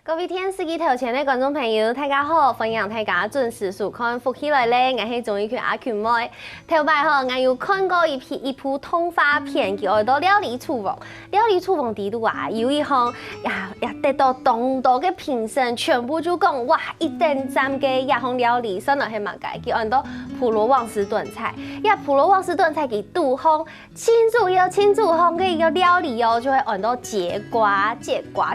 各位天视機頭前的觀眾朋友，大家好，歡迎大家準時收看福起來咧，我係綜藝圈阿權妹。頭擺吼，我有看過一部動畫片，叫做《料理廚房》。料理廚房底度啊，有一項也得到東多嘅評審，全部就講哇1.3嘅一項料理，算係乜嘅？叫做普羅旺斯燉菜。普羅旺斯燉菜嘅杜項親祖項嘅一個料理哦，就會按到節瓜。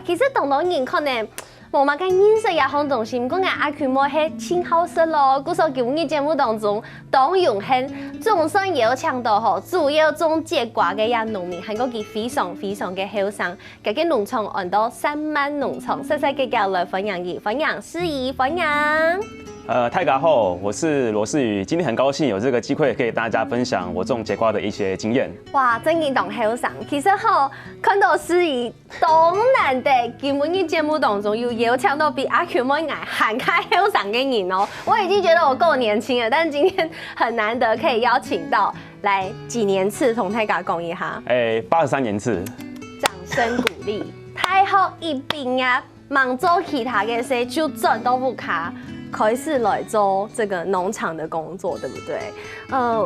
其實東多人可能冇乜嘅認識也好重視，唔過阿權妹係真好食咯。故所今日節目當中，當永慶總算邀請到吼主要種節瓜嘅呀農民，係個佢非常嘅後生，佢嘅農場按到3萬農場，細細嘅來分享司儀分享。大家好，我是羅世宇，今天很高興有這個機會可以大家分享我種節瓜的一些經驗。哇，真嘅當後生，其實吼看到司儀當難得，今日節目當中有邀請到比阿權妹還開後生嘅人哦。我已經覺得我夠年輕了，但今天很難得可以邀請到來幾年次同大家講一下。83年次，掌聲鼓勵。太好一邊啊，忙做其他嘅事就轉都不卡。開始來做這個農場的工作，對不對？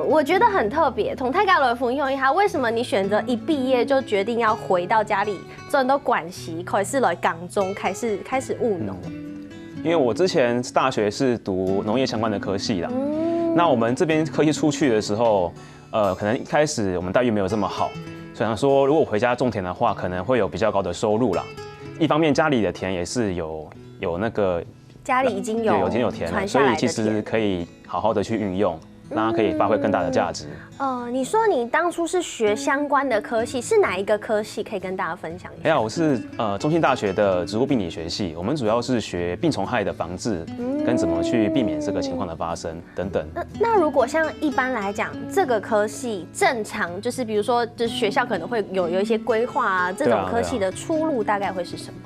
我覺得很特別。同大家來分享一下，為什麼你選擇一畢業就決定要回到家裡賺到關係，開始來港中，開始務農？因為我之前大學是讀農業相關的科系啦。那我們這邊科系出去的時候，可能一開始我們待遇沒有這麼好，所以想說如果回家種田的話，可能會有比較高的收入啦。一方面家裡的田也是有那個。家裡已經有田了，所以其實可以好好的去運用，讓它可以發揮更大的價值。你說你當初是學相關的科系，是哪一個科系？可以跟大家分享一下。我是中興大學的植物病理學系，我們主要是學病蟲害的防治，跟怎麼去避免這個情況的發生等等。那如果像一般來講，這個科系正常就是，比如說，就是學校可能會有一些規劃啊，這種科系的出路大概會是什麼？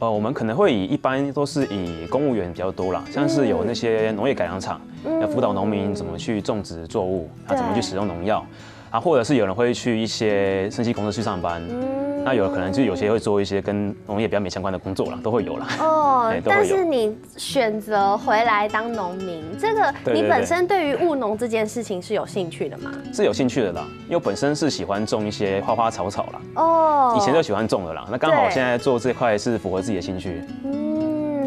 我們可能會一般都是以公務員比較多啦，像是有那些農業改良場，要輔導農民怎麼去種植作物，怎麼去使用農藥，或者是有人會去一些生技公司去上班，那有可能就有些會做一些跟農業比較沒相關的工作啦，都會有啦。但是你選擇回來當農民，這個你本身對於務農這件事情是有興趣的嗎？是有興趣的啦，因為我本身是喜歡種一些花花草草啦。以前就喜歡種的啦，那剛好現在做這塊是符合自己的興趣。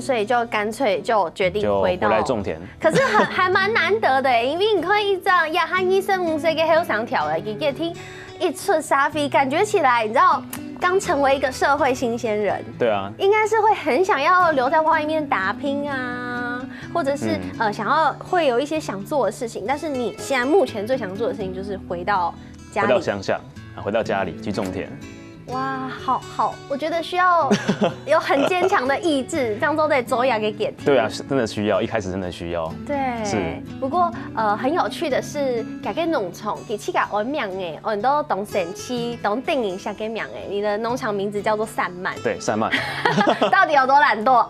所以就乾脆就決定回來種田。可是還蠻難得的，因為你看一張亞漢醫生5歲嘅後生條嘅，一聽一出沙飛，感覺起來你知道剛成為一個社會新鮮人。對啊，應該是會很想要留在外面打拼啊，或者是想要會有一些想做的事情。但是你現在目前最想做的事情就是回到家裡，回到鄉下，回到家裡去種田。哇，好，我覺得需要有很堅強的意志，這樣都得走下給給聽。對啊，真的需要，一開始真的需要。對，是。不過很有趣的是，這個農場其實個安名誒，很多當神奇、當定義下個名誒。你的農場名字叫做善慢。對，善慢。到底有多懶惰？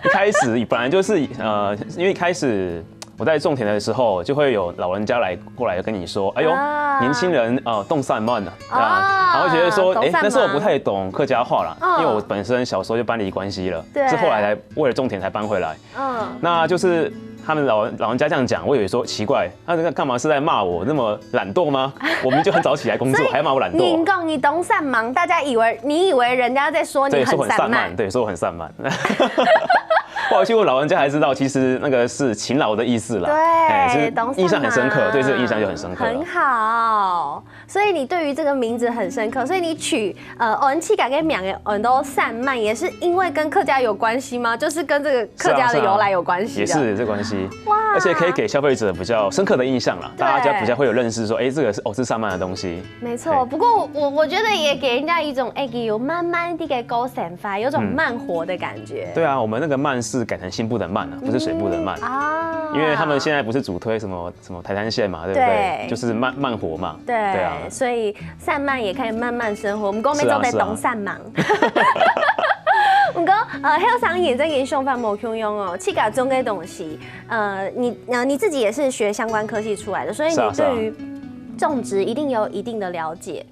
一開始本來就是因為一開始。我在種田的時候，就會有老人家過來跟你說：“哎呦，年輕人動善慢了啊！”然後覺得說：“但是我不太懂客家話啦，因為我本身小時候就搬離關係了，是後來才為了種田才搬回來。那就是他們老人家這樣講，我以為說奇怪，他幹嘛是在罵我那麼懶惰嗎？我明明就很早起來工作，還要罵我懶惰。你講你懂善忙，大家你以為人家在說你很善慢，對，說我很善慢。後來去問老人家才知道，其實那個是勤勞的意思啦。對，印象很深刻，對這個印象就很深刻。很好，所以你對於這個名字很深刻，所以你取安七改嘅名嘅很多善慢，也是因為跟客家有關係嗎？就是跟這個客家的由來有關係。也是有這關係。哇！而且可以給消費者比較深刻的印象啦，大家比較會有認識說，這個是善慢的東西。沒錯，不過我覺得也給人家一種有慢慢啲嘅高神法，有種慢活的感覺。對啊，我們那個慢是改成心部的慢啊，不是水部的慢啊。因為他們現在不是主推什麼台灘線嘛，對不對？就是慢活嘛。對啊，所以善慢也可以慢慢生活。我們講咩都得懂善忙。唔過後生人真嘅想法冇共用哦，去搞種嘅東西。你自己也是學相關科系出來的，所以你對於種植一定有一定的了解。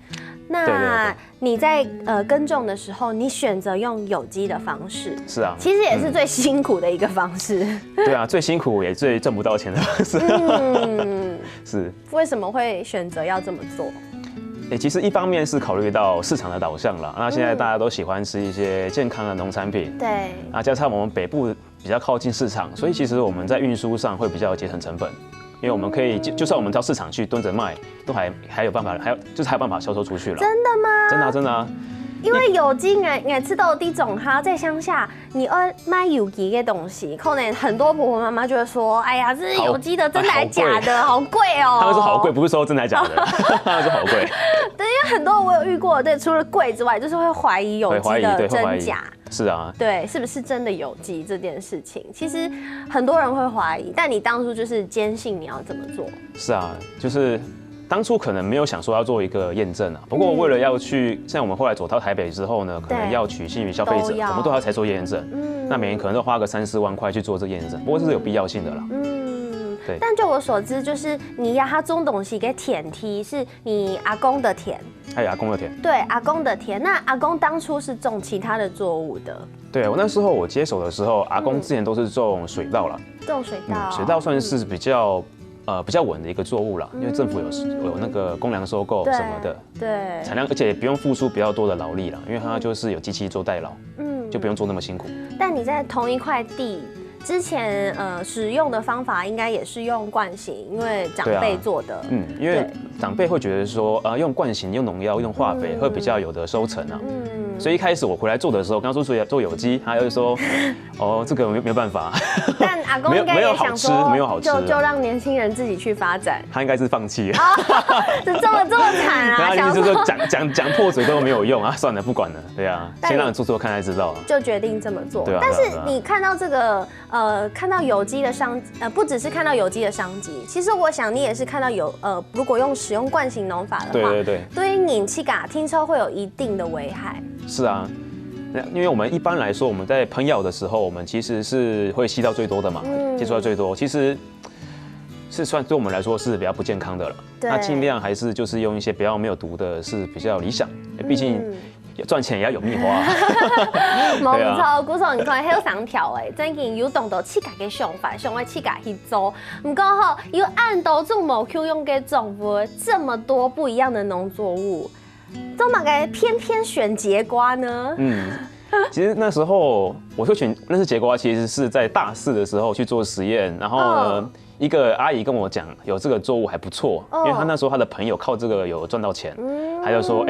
那你在耕种的时候，你选择用有机的方式，是啊，其实也是最辛苦的一个方式。对啊，最辛苦也最挣不到钱的方式。是。为什么会选择要这么做？其实一方面是考虑到市场的导向啦，那现在大家都喜欢吃一些健康的农产品，对，那加上我们北部比较靠近市场，所以其实我们在运输上会比较节省成本，因为我们可以就算我们到市场去蹲着卖，都还有办法，还有办法销售出去了。真的吗？真的啊，真的啊。因为有机我吃到的种哈，在乡下，你要买有机的东西，可能很多婆婆妈妈就会说：“哎呀，这是有机的，真的还假的？好贵哦！”他们说好贵，不是说真的还假的，他们说好贵。对，因为很多我有遇过，对，除了贵之外，就是会怀疑有机的真假。是啊，对，是不是真的有机这件事情，其实很多人会怀疑，但你当初就是坚信你要这么做。是啊，就是。当初可能没有想说要做一个验证啊，不过为了要去，像我们后来走到台北之后呢，可能要取信于消费者，我们都要才做验证。那每年可能都花个3、4万块去做这验证，不过这是有必要性的啦。对。但就我所知，就是你要他种东西给田地，是你阿公的田。还有阿公的田。对，阿公的田。那阿公当初是种其他的作物的。对，我那时候我接手的时候，阿公之前都是种水稻啦。种水稻。水稻算是比较稳的一个作物啦，因为政府有那个公粮收购什么的，对，产量，而且也不用付出比较多的劳力啦，因为它就是有机器做代劳，就不用做那么辛苦。但你在同一块地之前，使用的方法应该也是用惯性，因为长辈做的，因为长辈会觉得说，用惯性、用农药、用化肥会比较有的收成啊。所以一开始我回来做的时候，刚说做有机，他就说，哦，这个没有办法。但阿公应该也想说，没有好吃，就让年轻人自己去发展。他应该是放弃了，这么惨啊！然后就是说讲破嘴都没有用啊，算了，不管了，对啊，先让你做做看才知道啊。就决定这么做。对啊。但是你看到这个看到有机的商，不只是看到有机的商机，其实我想你也是看到如果使用惯性农法的话，对于引气嘎听说会有一定的危害。是啊，因为我们一般来说，我们在喷药的时候，我们其实是会吸到最多的嘛，接触到最多，其实是算对我们来说是比较不健康的了。那尽量还是就是用一些比较没有毒的，是比较理想，毕竟赚钱也要有蜜花。冇错，古时候你看好三条诶，最近有动到气家嘅想法，想要气家去做，唔过吼，有按到种某 Q 用嘅种物这么多不一样的农作物。怎么该偏偏选节瓜呢？其实那时候我会选认识节瓜，其实是在大4的时候去做实验，然后呢，一个阿姨跟我讲，有这个作物还不错，因为她那时候她的朋友靠这个有赚到钱，她就说，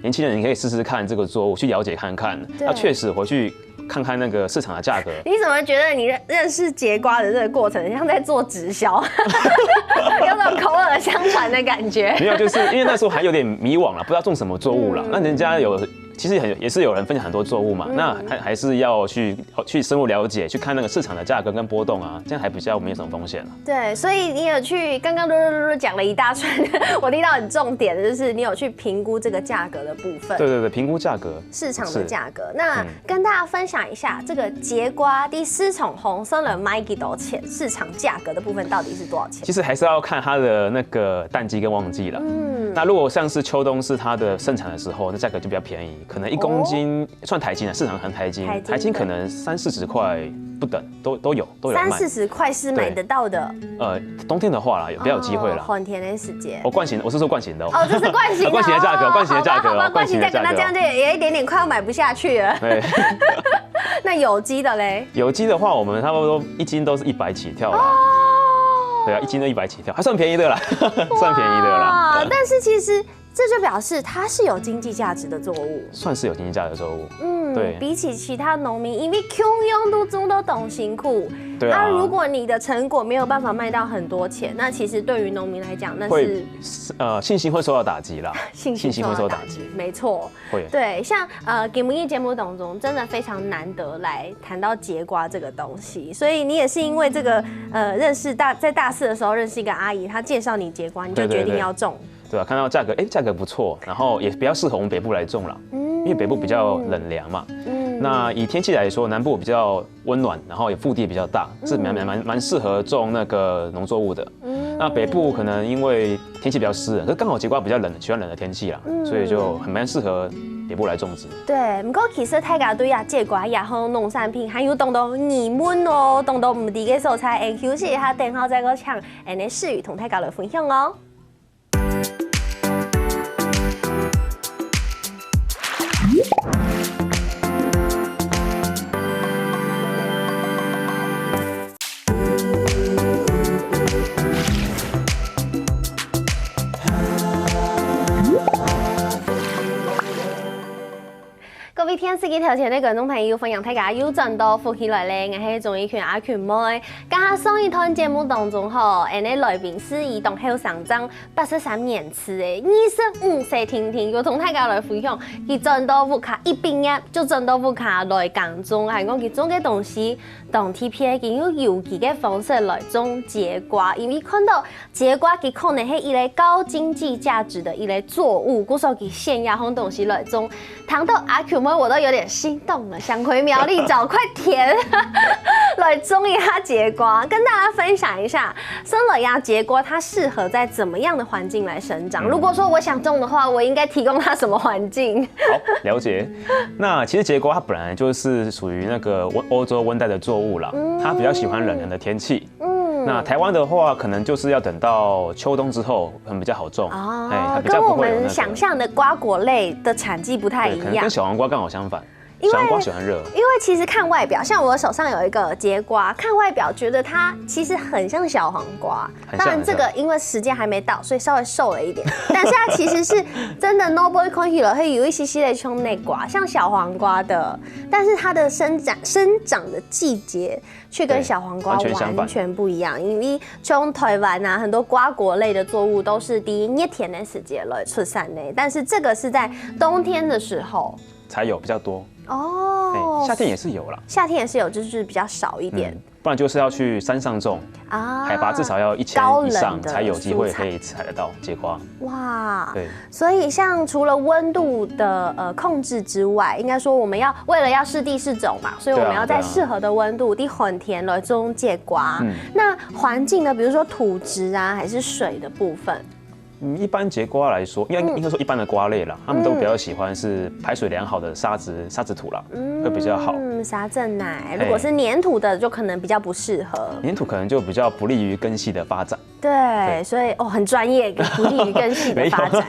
年轻人你可以试试看这个作物，去了解看看。那确实回去看看那个市场的价格。你怎么觉得你认识节瓜的这个过程像在做直销，有种口耳相传的感觉？没有，就是因为那时候还有点迷惘了，不知道种什么作物了。那人家其实也是有人分享很多作物嘛，那还是要去深入了解，去看那个市场的价格跟波动啊，这样还比较没有什么风险了。对，所以你有去刚刚讲了一大串，我听到很重点的就是你有去评估这个价格的部分。对，评估价格，市场的价格。那跟大家分享一下，这个节瓜第4种红色的买几多钱？市场价格的部分到底是多少钱？其实还是要看它的那个淡季跟旺季了。那如果像是秋冬是它的盛产的时候，那价格就比较便宜，可能1公斤算台斤啊，市场含台斤可能30-40块不等，都有卖。30-40块是买得到的。冬天的话啦，有比较有机会啦。换天的时间。我是说惯型的哦，这是惯型的。惯型的价格，惯型的价格。好吧，惯型的价格，那这样就也一点点快要买不下去了。对。那有机的嘞？有机的话，我们差不多1斤都是100起跳啦。对啊，1斤都100起跳，还算便宜的啦，算便宜的啦。但是其实这就表示它是有经济价值的作物，算是有经济价值的作物。对，比起其他农民，因为穷用都种都懂辛苦。对啊。如果你的成果没有办法卖到很多钱，那其实对于农民来讲，那是信心会受到打击啦。信心会受到打击，没错。会。对，像给文艺节目当中，真的非常难得来谈到节瓜这个东西，所以你也是因为这个认识在大4的时候认识一个阿姨，她介绍你节瓜，你就决定要种。对啊，看到价格不错，然后也比较适合我们北部来种了，因为北部比较冷凉嘛。那以天气来说，南部比较温暖，然后也腹地比较大，是蛮适合种那个农作物的。那北部可能因为天气比较湿冷，可是刚好节瓜比较冷，喜欢冷的天气啦，所以就很蛮适合北部来种植。对，不过其实大家对节瓜也好农产品还有当到疑问哦，当到唔知嘅蔬菜，休息一下，等下再个抢，呢诗雨同大家来分享哦。各位天视机头前的观众朋友，欢迎大家又转到福起来咧，我是综艺圈阿群妹。刚下上一趟节目当中吼，来宾是移动后上涨83年次的25岁婷婷，又同大家来分享，佢转到福卡一毕业就转到福卡来工作，系讲佢种嘅东西当天片佢用有机嘅方式来种节瓜，因为看到节瓜佢可能是一类高经济价值的一类作物，故所佢现压红东西来种，谈到阿群妹。我都有点心动了，想回苗栗找块田来种一下节瓜，跟大家分享一下生了芽节瓜它适合在怎么样的环境来生长。如果说我想种的话，我应该提供它什么环境？好，了解。那其实节瓜它本来就是属于那个欧洲温带的作物啦，它比较喜欢冷的天气。那台湾的话，可能就是要等到秋冬之后，可能比较好种。它比较不会有那个。跟我们想象的瓜果类的产季不太一样。可能跟小黄瓜刚好相反。小黄瓜喜欢热，因为其实看外表，像我手上有一个节瓜，看外表觉得它其实很像小黄瓜。当然这个因为时间还没到，所以稍微瘦了一点。但是它其实是真的 ，Noboy 看起来会有一些些的像内瓜，像小黄瓜的，但是它的生长的季节却跟小黄瓜完全不一样。因为像台湾啊，很多瓜果类的作物都是第一热天的时节来出产的，但是这个是在冬天的时候才有比较多。哦，夏天也是有啦，夏天也是有，就是比较少一点。不然就是要去山上种啊，海拔至少要1000以上才有机会可以采得到节瓜。哇，对，所以像除了温度的控制之外，应该说我们要为了要适地适种嘛，所以我们要在适合的温度地很甜来种节瓜。那环境呢，比如说土质啊，还是水的部分？一般节瓜来说，应该说一般的瓜类啦，他们都比较喜欢是排水良好的沙质土啦，会比较好。沙正奶，如果是黏土的，就可能比较不适合。黏土可能就比较不利于根系的发展。对，所以很专业，不利于根系的发展。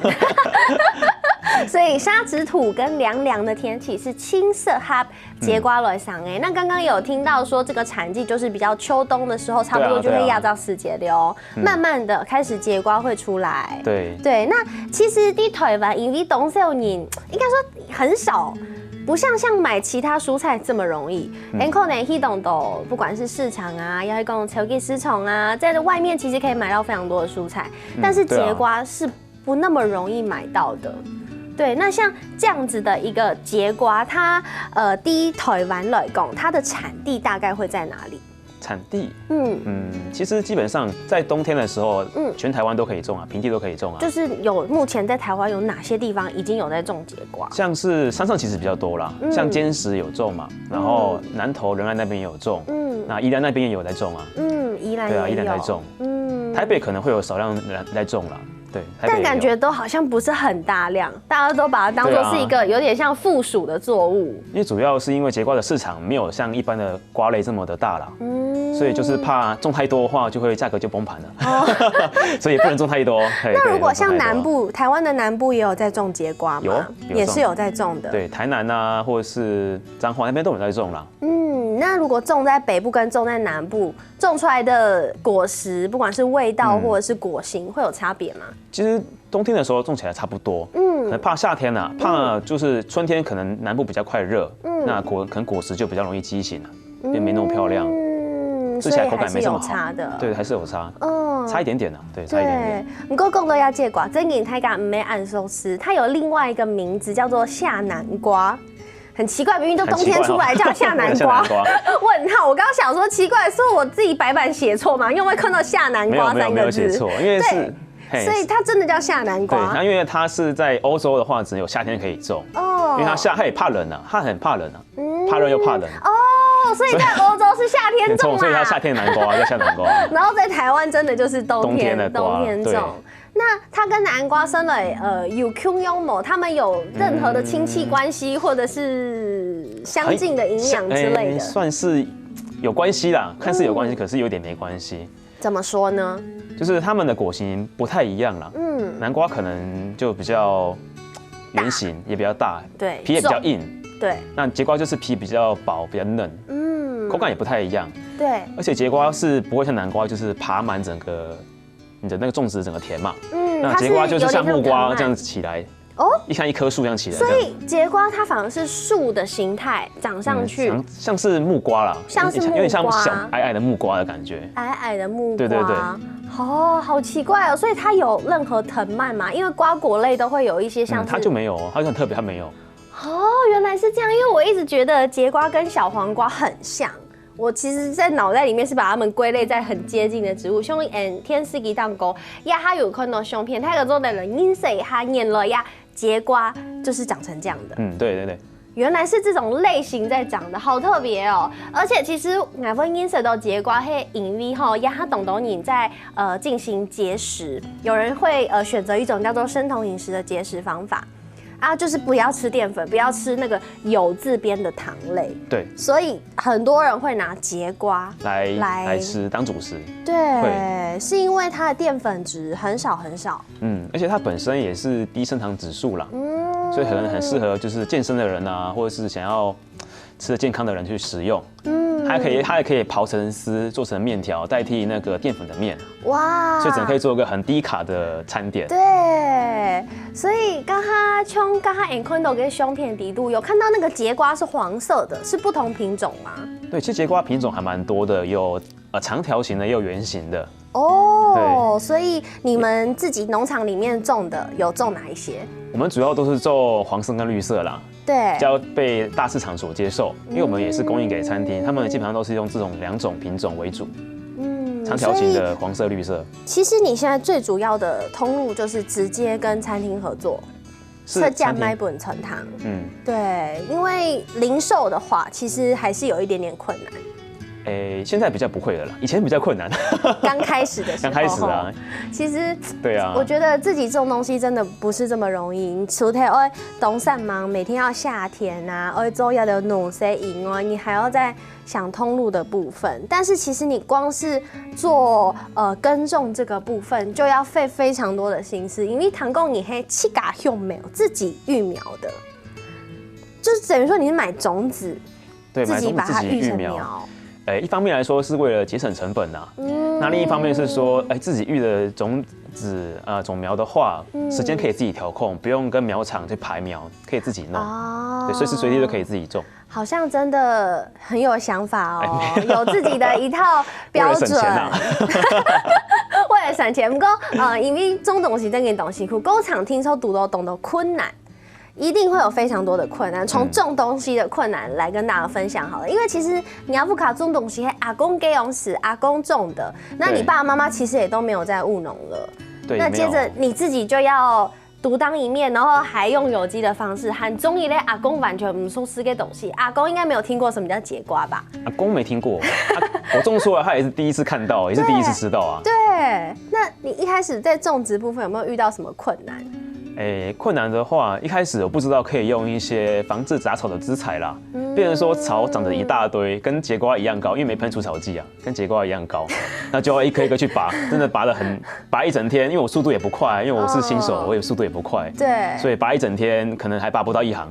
所以沙质土跟凉凉的天气是青色哈节瓜来上哎。那刚刚有听到说这个产季就是比较秋冬的时候，差不多就会压到4节流，慢慢的开始节瓜会出来。对，那其实在台湾因为冬少年应该说很少。不像买其他蔬菜这么容易，可能去懂都不管是市场啊，要去讲超级市场啊，在外面其实可以买到非常多的蔬菜，但是节瓜是不那么容易买到的。对，那像这样子的一个节瓜，它第台湾来讲，它的产地大概会在哪里？产地，其实基本上在冬天的时候，全台湾都可以种啊，平地都可以种啊。就是目前在台湾有哪些地方已经有在种节瓜？像是山上其实比较多啦，像坚石有种嘛，然后南投仁爱那边也有种，那宜兰那边也有在种啊，宜兰对啊，宜兰在种，台北可能会有少量人在种啦。对，但感觉都好像不是很大量，大家都把它当作是一个有点像附属的作物。因为主要是因为节瓜的市场没有像一般的瓜类这么的大啦，所以就是怕种太多的话，就会价格就崩盘了，所以不能种太多。那如果像南部，台湾的南部也有在种节瓜吗？也是有在种的。对，台南啊，或者是彰化那边都有在种啦。那如果种在北部跟种在南部，种出来的果实，不管是味道或者是果型，会有差别吗？其实冬天的时候种起来差不多，可能怕夏天啊，怕就是春天可能南部比较快热，那可能果实就比较容易畸形了，变没那么漂亮，吃起来口感没这么好。对，还是有差，差一点点啊，对，差一点点。不过讲到要节瓜，真给大家唔没按收吃，它有另外一个名字叫做夏南瓜。很奇怪，明明都冬天出来叫夏南瓜。问号，我刚刚想说奇怪，是我自己白板写错吗？因为看到夏南瓜3个字，没有写错，因为是。所以它真的叫夏南瓜。对，它因为它是在欧洲的话，只有夏天可以种。因为它也怕冷啊，它很怕冷啊，怕热又怕冷。所以在欧洲是夏天种啊，所以它夏天南瓜在下南瓜，然后在台湾真的就是冬天种。那它跟南瓜生了有 Q 优某，他们有任何的亲戚关系或者是相近的营养之类的？算是有关系啦，看似有关系，可是有点没关系。怎么说呢？就是它们的果形不太一样啦。南瓜可能就比较圆形，也比较大，对，皮也比较硬。对，那节瓜就是皮比较薄，比较嫩，口感也不太一样。对，而且节瓜是不会像南瓜，就是爬满整个你的那个种植整个田嘛。那节瓜就是像木瓜这样子起来。像一棵树这样起来，所以节瓜它反而是树的形态长上去，像是木瓜啦，像是木瓜，有点像小矮矮的木瓜的感觉，矮矮的木瓜，对。好奇怪哦，所以它有任何藤蔓吗？因为瓜果类都会有一些像是，它就没有，它很特别，它没有。原来是这样，因为我一直觉得节瓜跟小黄瓜很像。我其实，在脑袋里面是把它们归类在很接近的植物，像天使鸡蛋糕呀，它有看到相片，它有做的人因谁它念了呀，节瓜就是长成这样的。对。原来是这种类型在长的，好特别哦！而且其实我分因色的节瓜会因为哈呀，它懂你在进行节食，有人会选择一种叫做生酮饮食的节食方法。就是不要吃淀粉，不要吃那个有字边的糖类。对，所以很多人会拿节瓜来吃当主食。对，是因为它的淀粉质很少。而且它本身也是低升糖指数啦，所以很适合就是健身的人啊，或者是想要吃的健康的人去食用。它也可以刨成丝，做成面条，代替那个淀粉的面。哇！所以整可以做一个很低卡的餐点。对，所以刚刚眼看到跟胸片底度有看到那个节瓜是黄色的，是不同品种吗？对，其实节瓜品种还蛮多的，有长条形的，也有圆形的。所以你们自己农场里面种的有种哪一些？我们主要都是种黄色跟绿色啦。对，比较被大市场所接受，因为我们也是供应给餐厅，他们基本上都是用这种2种品种为主，长条形的黄色、绿色。其实你现在最主要的通路就是直接跟餐厅合作，特价买本成堂。对，因为零售的话，其实还是有一点点困难。现在比较不会了啦，以前比较困难。刚开始的时候，刚开始啊，其实对啊，我觉得自己种东西真的不是这么容易。你除了东山忙，每天要下田啊，周要的农些营哦，你还要在想通路的部分。但是其实你光是做耕种这个部分，就要费非常多的心思，因为糖供你还七嘎用苗自己育苗的，就是等于说你是买种子，对，自己把它育成苗。一方面来说是为了节省成本呐，那另一方面是说，自己育的种子种苗的话，时间可以自己调控，不用跟苗场去排苗，可以自己弄，对，随时随地都可以自己种。好像真的很有想法哦，有自己的一套标准。为了省钱，不过因为种东西真跟东西苦，工厂听说读都懂得困难。一定会有非常多的困难，从种东西的困难来跟大家分享好了。因为其实你要不卡种东西，阿公给用时，阿公种的，那你爸爸妈妈其实也都没有在务农了。对，那接着你自己就要独当一面，然后还用有机的方式，很中意嘞。阿公完全不说吃给东西，阿公应该没有听过什么叫节瓜吧？阿公没听过，我种出来他也是第一次看到，也是第一次吃到啊。对，那你一开始在种植部分有没有遇到什么困难？困难的话，一开始我不知道可以用一些防治杂草的资材啦，变成说草长得一大堆，跟节瓜一样高，因为没喷除草剂啊，跟节瓜一样高，那就要一颗一颗去拔，真的拔一整天，因为我速度也不快，因为我是新手，我也速度也不快，对，所以拔一整天可能还拔不到一行。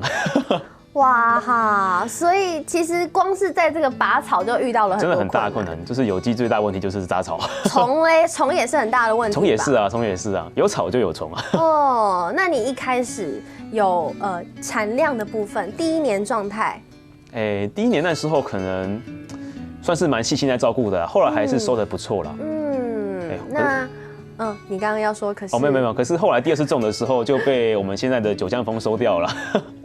哇哈！所以其实光是在这个拔草就遇到了很多真的很大的困难，就是有机最大的问题就是杂草。虫也是很大的问题。虫也是啊，有草就有虫啊。那你一开始有产量的部分，第一年状态？第一年那时候可能算是蛮细心在照顾的，后来还是收得不错啦。你刚刚要说，可是没有，可是后来第2次种的时候就被我们现在的九降风收掉了。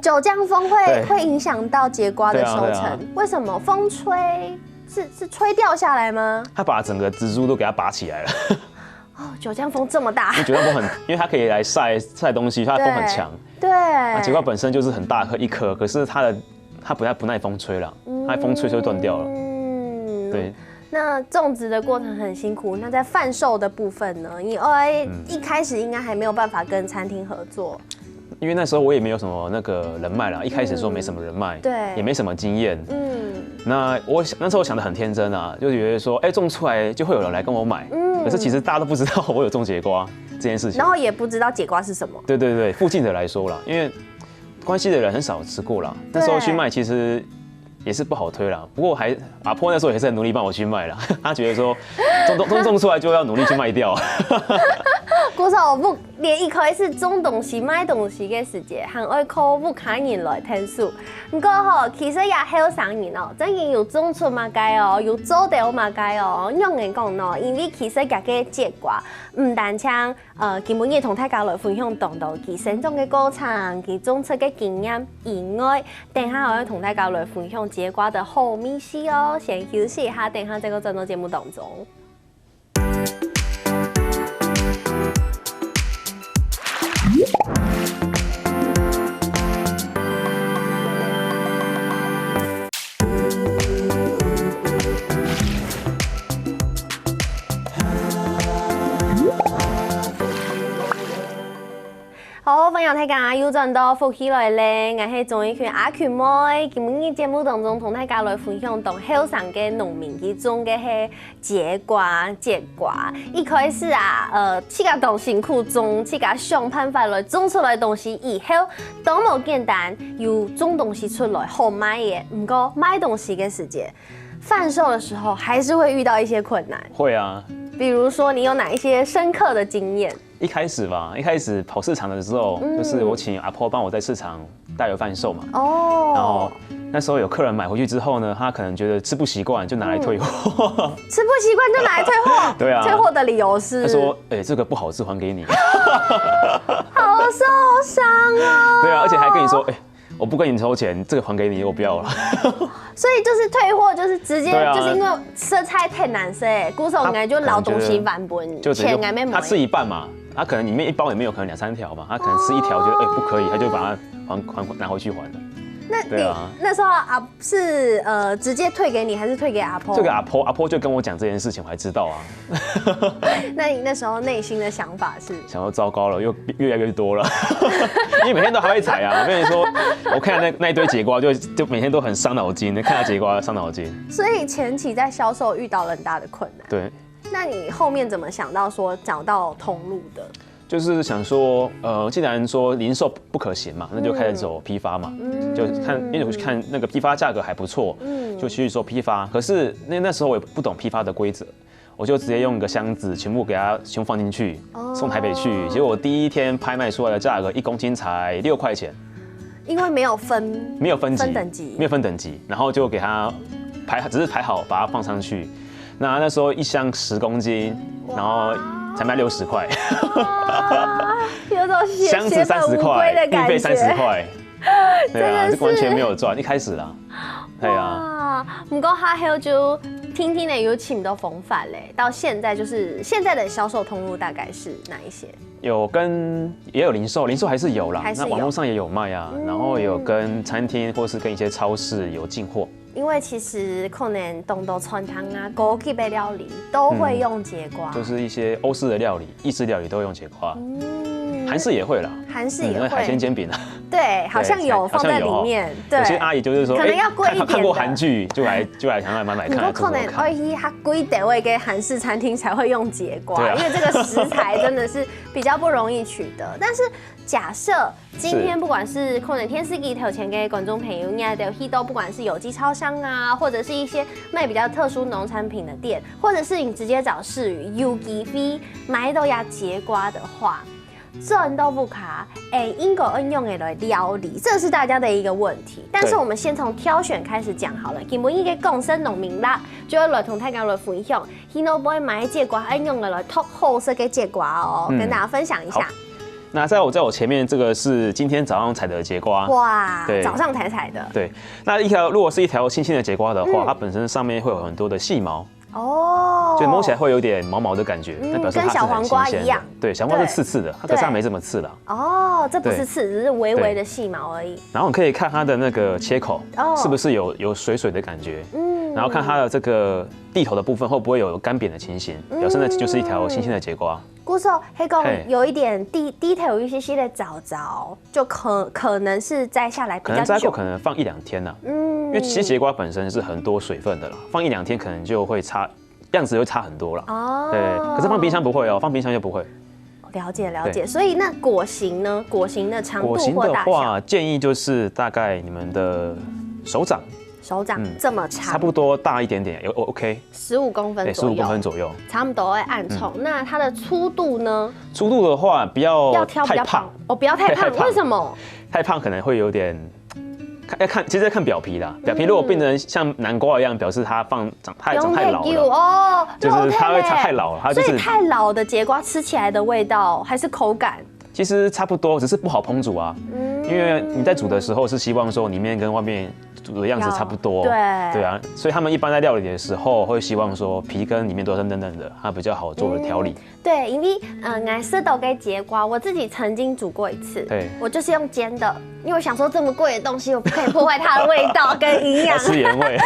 九降风会影响到节瓜的收成？为什么？风吹是吹掉下来吗？它把整个植株都给它拔起来了。九降风这么大，九降风因为它可以来晒东西，它的风很强。对，节瓜本身就是很大一颗，可是它它不耐风吹了，它风吹就会断掉了。对。那种植的过程很辛苦，那在贩售的部分呢？你一开始应该还没有办法跟餐厅合作，因为那时候我也没有什么那个人脉啦，一开始说没什么人脉，对，也没什么经验。那那时候想得很天真啊，就觉得说，种出来就会有人来跟我买。可是其实大家都不知道我有种节瓜这件事情，然后也不知道节瓜是什么。对，附近的来说啦，因为关系的人很少吃过啦，那时候去卖其实。也是不好推啦，不过阿婆那时候也是很努力帮我去卖啦。他觉得说种出来就要努力去卖掉。古早不连一开始种东西卖东西的时节，还爱靠不看人来听数。不过吼，其实也好伤人哦，真嘅有种出嘛该哦，有做到嘛该哦。用人讲喏，因为其实家嘅节瓜，唔单像根本也同大家来分享到其生长嘅过程，其种出嘅经验以外，等下我要同大家来分享节瓜的好秘辛哦。先休息一下，等下再个转到节目当中。好，分享大家又轉到福起來咧，我係綜藝圈阿權妹，今日節目當中同大家來分享到後生嘅農民佢種嘅係節瓜。一開始啊，自家當辛苦種，自家想辦法來種出來東西以後，都冇簡單，要種東西出來好賣嘅，不過賣東西嘅時節，販售的時候還是會遇到一些困難。會啊。比如說，你有哪一些深刻的經驗？一開始跑市場的時候，就是我請阿婆幫我在市場代為販售嘛。哦。然後那時候有客人買回去之後呢，他可能覺得吃不習慣，就拿來退貨。吃不習慣就拿來退貨？對啊。退貨的理由是？他說：“這個不好吃，還給你。”好受傷哦。對啊，而且還跟你說：“我不跟你收錢，這個還給你，我不要了。”所以就是退貨，就是直接就是因為色菜太難吃，古手應該就老東西返本，錢還沒買。他吃一半嘛，他可能裡面一包也沒有，可能2-3條嘛，他可能吃一條覺得不可以，他就把它拿回去還了。那你那時候是直接退給你，還是退給阿婆？退給阿婆，阿婆就跟我講這件事情，我還知道啊。那你那時候內心的想法是？想說糟糕了，又越來越多了，因為每天都還會採啊。我跟你說，我看那一堆節瓜就每天都很傷腦筋，看到節瓜傷腦筋。所以前期在銷售遇到了很大的困難。對。那你後面怎麼想到說找到通路的？就是想說，既然說零售不可行嘛，那就開始走批發嘛，就看，因為我看那個批發價格還不錯，就去做批發。可是那時候我也不懂批發的規則，我就直接用一個箱子全部給它全部放進去，送台北去。結果我第一天拍賣出來的價格1公斤才6塊錢，因為沒有分等級，然後就給它只是排好把它放上去。那時候一箱10公斤，然後才賣60塊，有種箱子30塊，運費30塊，對啊，這完全沒有賺，一開始啦，對啊。不過還有就聽你有請到風範嘞，到現在就是現在的銷售通路大概是哪一些？也有零售還是有啦，那網絡上也有賣啊，然後有跟餐廳或是跟一些超市有進貨。因為其實可能東道餐廳啊、高級的料理都會用節瓜，就是一些歐式的料理、意式料理都會用節瓜，韓式也會啦，韓式也會，海鮮煎餅啊，對，好像有放在裡面。對，有些阿姨就是說，可能要貴一點，看過韓劇就來想買看。不過可能要去較貴點位嘅韓式餐廳才會用節瓜，因為這個食材真的是比較不容易取得。但是假設今天不管是可能天時機頭前嘅觀眾朋友，你都去到不管是有機超商啊，或者是一些賣比較特殊農產品的店，或者是你直接找市語有機會買到呀節瓜的話，賺到不卡，應該應用來料理，這是大家的一個問題。但是我們先從挑選開始講好了，基本一個共生農民啦，就會來同大家來分享，佢能不會買節瓜，應用來托好色嘅節瓜哦，跟大家分享一下。那在我前面這個是今天早上採的節瓜，哇，早上才採的。對，那如果是一條新鮮的節瓜的話，它本身上面會有很多的細毛。哦，就摸起来会有点毛毛的感觉，那表示它是很新鲜的。对，小黄瓜是刺刺的，可是它没这么刺啦。哦，这不是刺，只是微微的细毛而已。然后你可以看它的那个切口，是不是有水水的感觉？然后看它的这个蒂头的部分会不会有干扁的情形，表示那就是一条新鲜的节瓜。姑嫂，黑公有一点低头有一些的藻藻，就可能是摘下来比较久，可能摘过可能放1-2天呢。因为其实节瓜本身是很多水分的啦，放1-2天可能就会差，样子会差很多了。哦，对，可是放冰箱不会哦，放冰箱就不会。了解。所以那果形呢？果形的长度或大小？果形的话，建议就是大概你们的手掌这么长，差不多大一点点，OK。15公分左右。15公分左右，差不多会按冲。那它的粗度呢？粗度的话，不要太胖哦，不要太胖。为什么？太胖可能会有点。其实要看表皮啦。表皮如果变成像南瓜一样，表示它长太老了哦，就是它会太老了。它就是所以太老的节瓜吃起来的味道还是口感，其实差不多，只是不好烹煮啊。因为你在煮的时候是希望说里面跟外面煮的样子差不多，对啊，所以他们一般在料理的时候会希望说皮跟里面都是嫩嫩的，它比较好做的调理。对，因为俺是都给节瓜，我自己曾经煮过一次，对，我就是用煎的，因为我想说这么贵的东西，我不可以破坏它的味道跟营养，吃原味，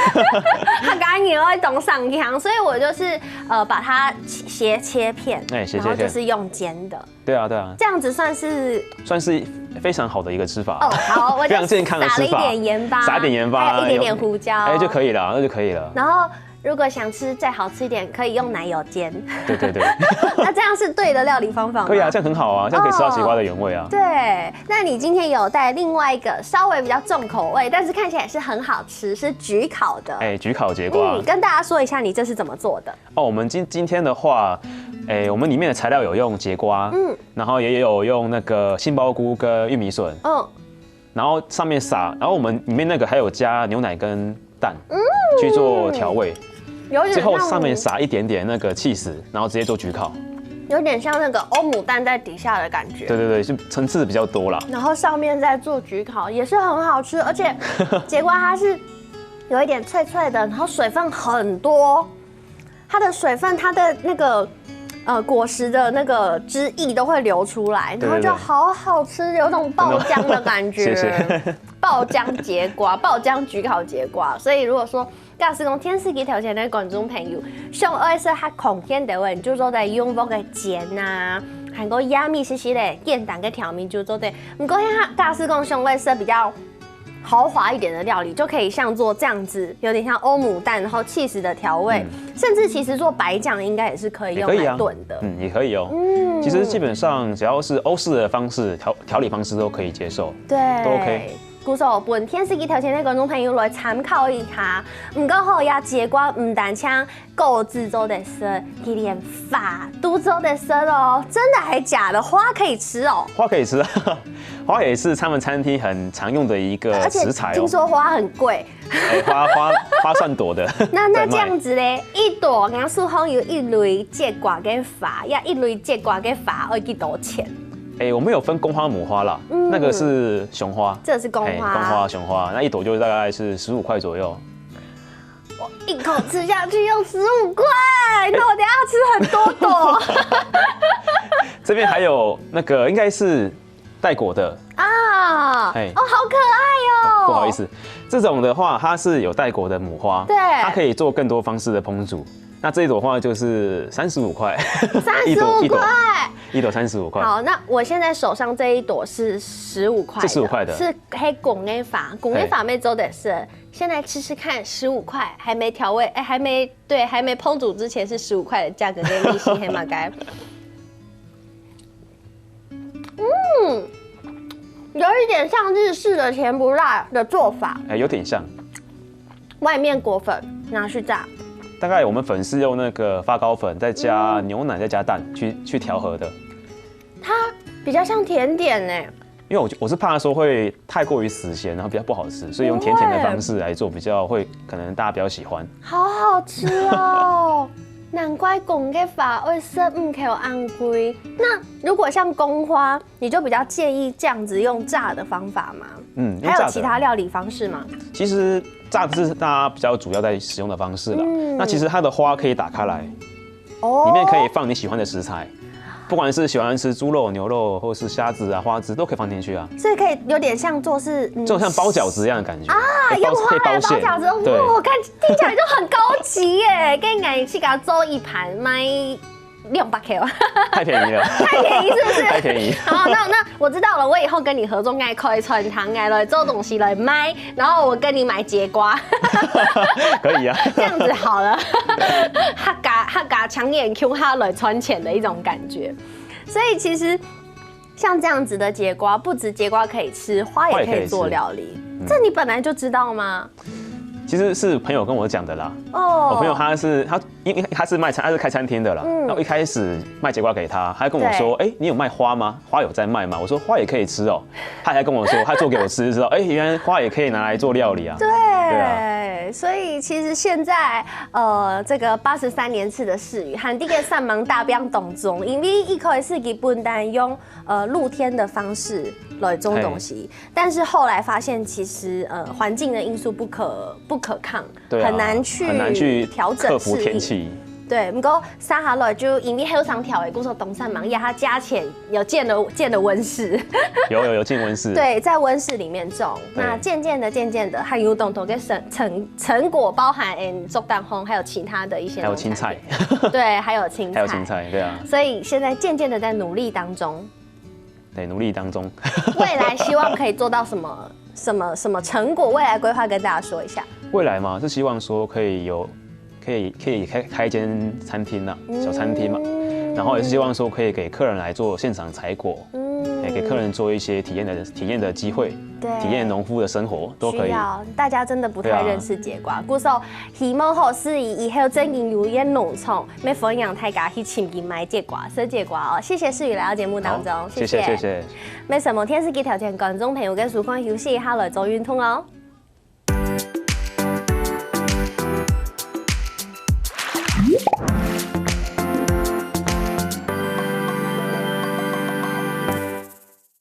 它刚也会懂上향，所以我就是把它切片，然后就是用煎的。对啊，这样子算是非常好的一个吃法哦。好，我就非常健康的吃法，撒了一点盐巴，撒一点盐巴，还有一点点胡椒，就可以了，那就可以了。然后如果想吃再好吃一点，可以用奶油煎。对。那这样是对的料理方法吗？可以啊，这样很好啊，这样可以吃到节瓜的原味啊。对，那你今天有带另外一个稍微比较重口味，但是看起来是很好吃，是焗烤的。焗烤节瓜。跟大家说一下，你这是怎么做的？哦，我们今天的话，我们里面的材料有用节瓜，然后也有用那个杏鲍菇跟玉米笋，然后上面撒，然后我们里面那个还有加牛奶跟蛋，去做调味。最后上面撒一点点那个起司，然后直接做焗烤，有点像那个欧姆蛋在底下的感觉。对，就层次比较多啦。然后上面再做焗烤，也是很好吃，而且节瓜它是有一点脆脆的，然后水分很多，它的水分它的那个果实的那个汁液都会流出来，然后就好好吃，有种爆浆的感觉。谢谢。爆浆节瓜，爆浆焗烤节瓜，所以如果说假使讲天時機條前的觀眾朋友，上愛說較空閒的話，就做在用嗰個煎啊，還個亞米細細的簡單嘅調味就做在。不過假使講上愛說比較豪華一點的料理，就可以像做這樣子，有點像歐姆蛋，然後起司的調味，甚至其實做白醬應該也是可以用來燉的。也可以哦。其實基本上只要是歐式的方式調理方式都可以接受，對，都 OK。故說本天時機條前的觀眾朋友來參考一下，唔過好呀，節瓜唔單槍購置做的是，佢連花都做的是哦，真的還假的？花可以吃哦？花可以吃啊，花也是他們餐廳很常用的一個食材哦。聽說花很貴，花算朵的。那這樣子咧，一朵我數行有一類節瓜嘅花，呀一類節瓜嘅花要幾多錢？我們有分公花母花啦，那個是雄花，這是公花，雄花，那一朵就大概是15塊左右。我一口吃下去要15塊，那我等下吃很多朵。這邊還有那個應該是帶果的啊，好可愛哦。不好意思，這種的話它是有帶果的母花，對，它可以做更多方式的烹煮。那這一朵花就是35塊，35塊，一朵35塊。好，那我現在手上這一朵是15塊，是15塊的，是黑拱內法妹做的是。先來吃吃看，15塊還沒調味，還沒烹煮之前是15塊的價格跟利息黑馬該。有一點像日式的甜不辣的做法，有點像。外面裹粉拿去炸。大概我們粉是用那個發糕粉，再加牛奶，再加蛋去調和的。它比較像甜點呢，因為我是怕說會太過於死鹹，然後比較不好吃，所以用甜甜的方式來做，比較會可能大家比較喜歡。好好吃哦！难怪公嘅法会生唔口昂贵。那如果像公花，你就比较建议这样子用炸的方法吗？还有其他料理方式吗？其实炸的是大家比较主要在使用的方式了。那其实它的花可以打开来，里面可以放你喜欢的食材。不管是喜欢吃猪肉、牛肉，或是虾子啊、花枝，都可以放进去啊。所以可以有点像做是，就像包饺子一样的感觉啊，用花来包饺子，对，我看听起来就很高级耶！跟你去给它做一盘卖200K 吧，太便宜了，太便宜是不是？太便宜。好，那我知道了，我以后跟你合作，应该可以传糖来做东西来卖，然后我跟你买节瓜，可以啊，这样子好了，哈嘎抢眼 Q 哈来穿钱的一种感觉。所以其实像这样子的节瓜，不止节瓜可以吃，花也可以做料理。这你本来就知道吗？其实是朋友跟我讲的啦。我朋友因为他是开餐厅的啦。然后一开始卖节瓜给他，他跟我说：“你有卖花吗？花有在卖吗？”我说：“花也可以吃哦。”他还跟我说，他做给我吃，知道原来花也可以拿来做料理啊。对啊，所以其实现在这个83年次的士语，和这个上忙大兵当中，因为一开始基本单用露天的方式来种东西，但是后来发现其实环境的因素不可抗，很难去调整克服天气。对，不过三下来就因为后上条的，故说东山芒，它加钱有建了温室，有建温室，对，在温室里面种，那渐渐的，还有动头跟成果包含竹蛋烘，还有其他的一些，还有青菜，对，还有青菜，对啊，所以现在渐渐的在努力当中，对，努力当中，未来希望可以做到什么成果？未来规划跟大家说一下。未来嘛，是希望说可以开一间餐厅啦，小餐厅嘛，然后也是希望说可以给客人来做现场采果，给客人做一些体验的机会，体验农夫的生活都可以。大家真的不太认识节瓜，故说希望好是以后真经有一农场，要分享大家去亲近买节瓜、吃节瓜哦。谢谢世宇来到节目当中，谢谢。没什么，天时给条件，观众朋友跟曙光休息一下来做运动哦。